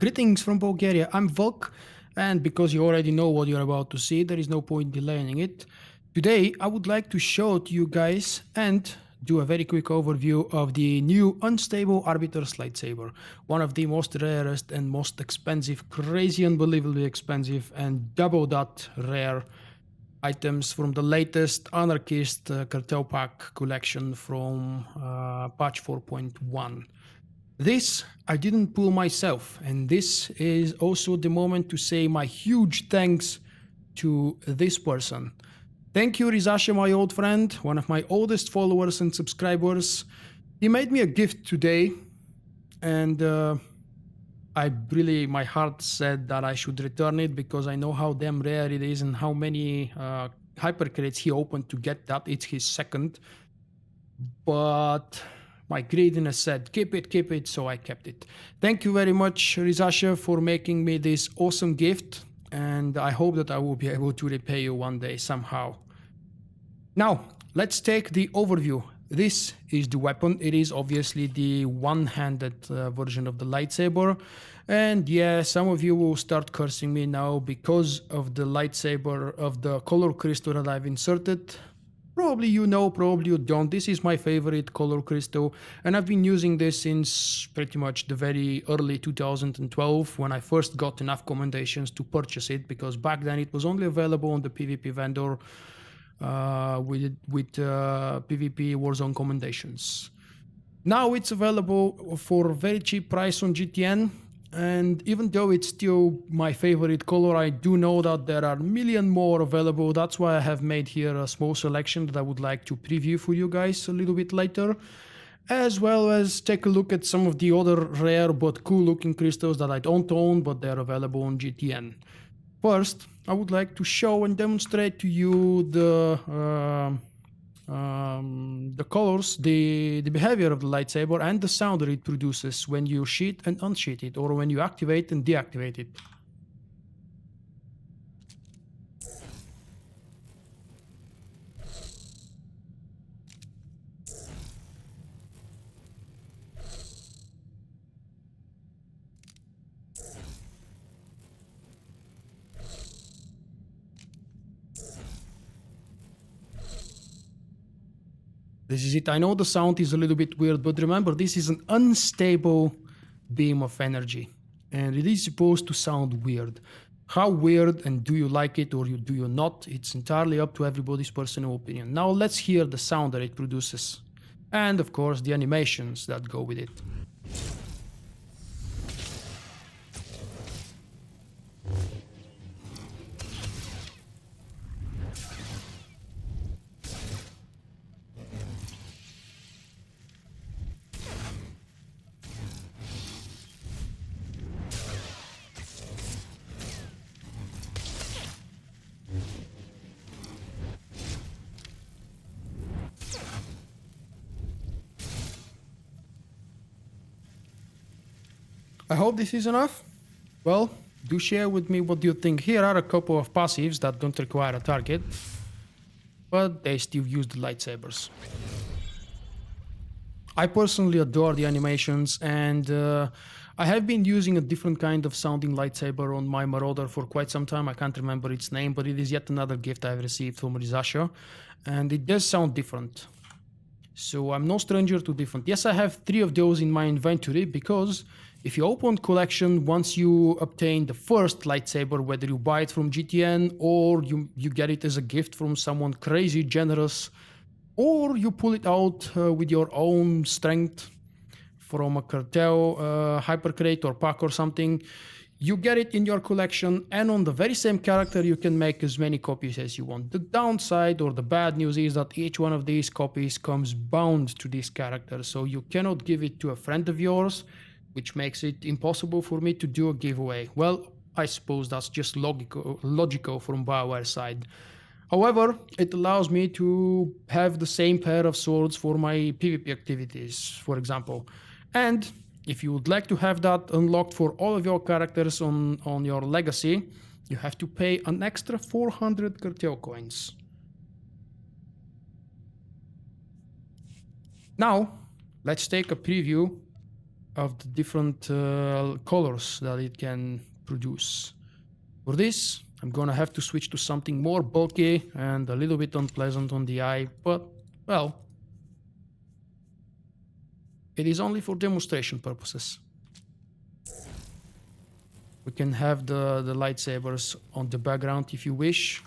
Greetings from Bulgaria, I'm Volk, and because you already know what you're about to see, there is no point delaying it. Today, I would like to show to you guys and do a very quick overview of the new unstable Arbiter's lightsaber. One of the most rarest and most expensive, crazy unbelievably expensive and double that rare items from the latest Anarchist Cartel Pack collection from patch 4.1. This I didn't pull myself, and this is also the moment to say my huge thanks to this person. Thank you, Rizasha, my old friend, one of my oldest followers and subscribers. He made me a gift today, and my heart said that I should return it because I know how damn rare it is and how many hypercrates he opened to get that. It's his second, but my greediness said, keep it, so I kept it. Thank you very much, Rizasha, for making me this awesome gift, and I hope that I will be able to repay you one day somehow. Now, let's take the overview. This is the weapon. It is obviously the one-handed version of the lightsaber. And yeah, some of you will start cursing me now because of the lightsaber of the color crystal that I've inserted. Probably you know, probably you don't. This is my favorite color crystal, and I've been using this since pretty much the very early 2012 when I first got enough commendations to purchase it, because back then it was only available on the PvP vendor with PvP Warzone commendations. Now it's available for a very cheap price on GTN. And even though it's still my favorite color, I do know that there are a million more available. That's why I have made here a small selection that I would like to preview for you guys a little bit later, as well as take a look at some of the other rare but cool looking crystals that I don't own, but they're available on GTN. First, I would like to show and demonstrate to you the colors, the behavior of the lightsaber, and the sound that it produces when you sheath and unsheath it, or when you activate and deactivate it. This is it. I know the sound is a little bit weird, but remember, this is an unstable beam of energy, and it is supposed to sound weird. How weird, and do you like it or do you not? It's entirely up to everybody's personal opinion. Now let's hear the sound that it produces, and of course the animations that go with it. I hope this is enough. Well, do share with me what you think. Here are a couple of passives that don't require a target, but they still use the lightsabers. I personally adore the animations, and I have been using a different kind of sounding lightsaber on my Marauder for quite some time. I can't remember its name, but it is yet another gift I've received from Rizasha, and it does sound different. So I'm no stranger to different. Yes, I have 3 of those in my inventory, because if you open collection, once you obtain the first lightsaber, whether you buy it from GTN or you get it as a gift from someone crazy generous, or you pull it out with your own strength from a cartel hypercrate or pack or something, you get it in your collection, and on the very same character you can make as many copies as you want. The downside or the bad news is that each one of these copies comes bound to this character, so you cannot give it to a friend of yours, which makes it impossible for me to do a giveaway. Well, I suppose that's just logical from BioWare's side. However, it allows me to have the same pair of swords for my PvP activities, for example. And if you would like to have that unlocked for all of your characters on your legacy, you have to pay an extra 400 cartel coins. Now, let's take a preview of the different colors that it can produce. For this, I'm gonna have to switch to something more bulky and a little bit unpleasant on the eye, but, well, it is only for demonstration purposes. We can have the lightsabers on the background if you wish.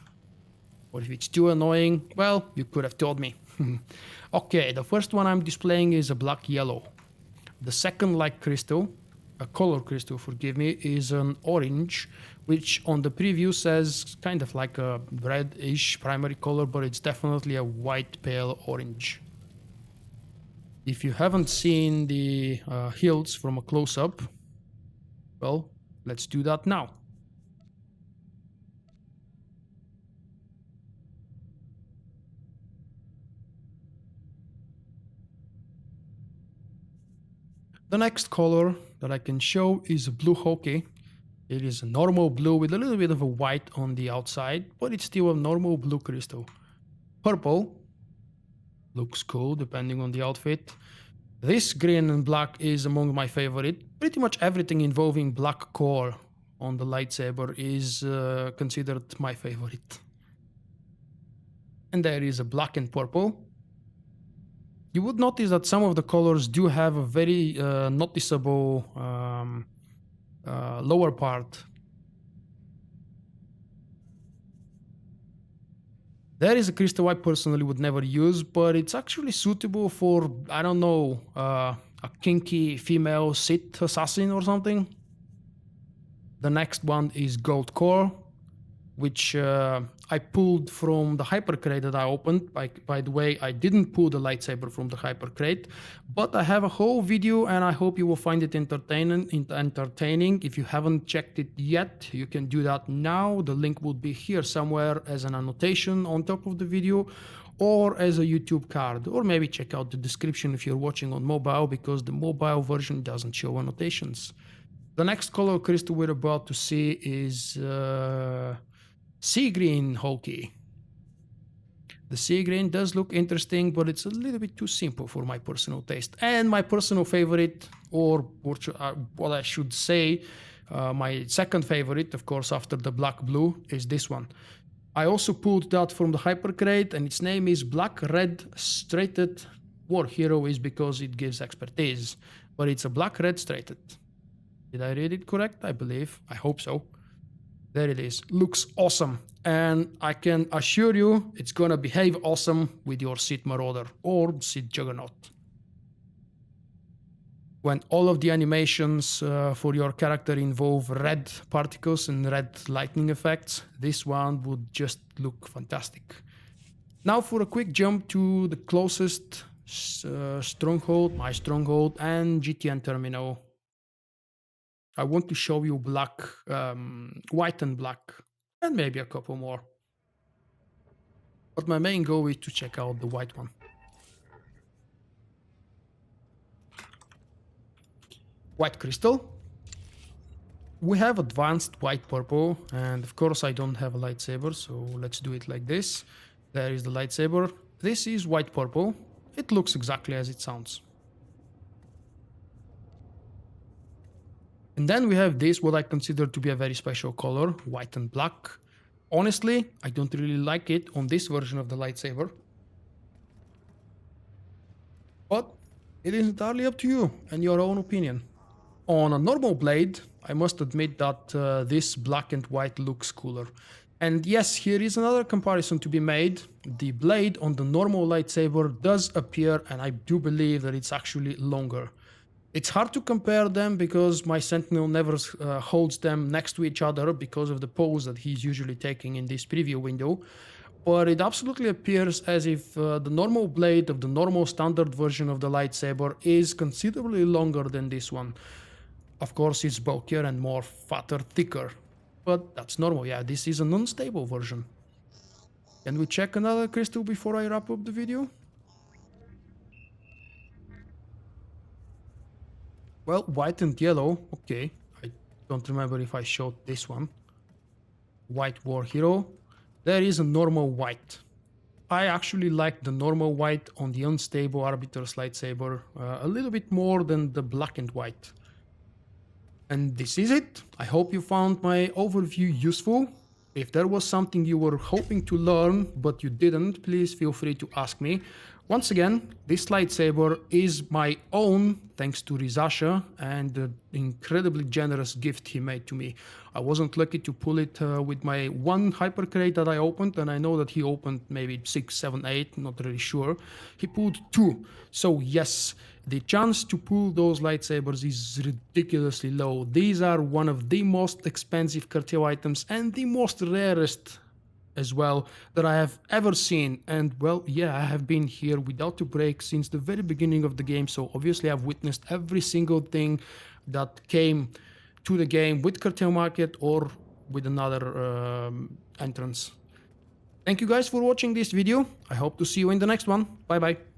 Or if it's too annoying, well, you could have told me. Okay, the first one I'm displaying is a black yellow. The second light crystal, a color crystal, forgive me, is an orange, which on the preview says kind of like a reddish primary color, but it's definitely a white pale orange. If you haven't seen the hilts from a close-up, well, let's do that now. The next color that I can show is a blue Hokey. It is a normal blue with a little bit of a white on the outside, but it's still a normal blue crystal. Purple looks cool depending on the outfit. This green and black is among my favorite. Pretty much everything involving black core on the lightsaber is considered my favorite. And there is a black and purple. You would notice that some of the colors do have a very noticeable lower part. There is a crystal I personally would never use, but it's actually suitable for, I don't know, a kinky female Sith assassin or something. The next one is gold core, which I pulled from the hyper crate that I opened. By the way, I didn't pull the lightsaber from the hyper crate, but I have a whole video and I hope you will find it entertaining. If you haven't checked it yet, you can do that now. The link will be here somewhere as an annotation on top of the video or as a YouTube card, or maybe check out the description if you're watching on mobile, because the mobile version doesn't show annotations. The next color crystal we're about to see is sea green Hokey. The sea green does look interesting, but it's a little bit too simple for my personal taste. And my personal favorite, or what I should say, my second favorite, of course, after the black blue, is this one. I also pulled that from the hyper crate, and its name is Black Red Straighted. War Hero is because it gives expertise, but it's a black red straighted. Did I read it correct? I believe. I hope so. There it is. Looks awesome. And I can assure you it's gonna behave awesome with your Sith Marauder or Sith Juggernaut. When all of the animations for your character involve red particles and red lightning effects, this one would just look fantastic. Now for a quick jump to the closest stronghold, my stronghold, and GTN terminal. I want to show you black, white and black, and maybe a couple more. But my main goal is to check out the white one. White crystal. We have advanced white purple, and of course I don't have a lightsaber, so let's do it like this. There is the lightsaber. This is white purple. It looks exactly as it sounds. And then we have this, what I consider to be a very special color, white and black. Honestly, I don't really like it on this version of the lightsaber. But it is entirely up to you and your own opinion. On a normal blade, I must admit that this black and white looks cooler. And yes, here is another comparison to be made. The blade on the normal lightsaber does appear, and I do believe that it's actually longer. It's hard to compare them because my Sentinel never holds them next to each other because of the pose that he's usually taking in this preview window. But it absolutely appears as if the normal blade of the normal standard version of the lightsaber is considerably longer than this one. Of course, it's bulkier and more fatter, thicker. But that's normal, yeah, this is an unstable version. Can we check another crystal before I wrap up the video? Well, white and yellow, okay. I don't remember if I showed this one. White War Hero. There is a normal white. I actually like the normal white on the unstable Arbiter's lightsaber a little bit more than the black and white. And this is it. I hope you found my overview useful. If there was something you were hoping to learn but you didn't, please feel free to ask me. Once again, this lightsaber is my own thanks to Rizasha and the incredibly generous gift he made to me. I wasn't lucky to pull it with my one hyper crate that I opened, and I know that he opened maybe 6, 7, 8, not really sure. He pulled 2. So yes, the chance to pull those lightsabers is ridiculously low. These are one of the most expensive cartel items and the most rarest as well that I have ever seen. And well, yeah, I have been here without a break since the very beginning of the game, so obviously I've witnessed every single thing that came to the game with cartel market or with another entrance. Thank you guys for watching this video. I hope to see you in the next one. Bye bye.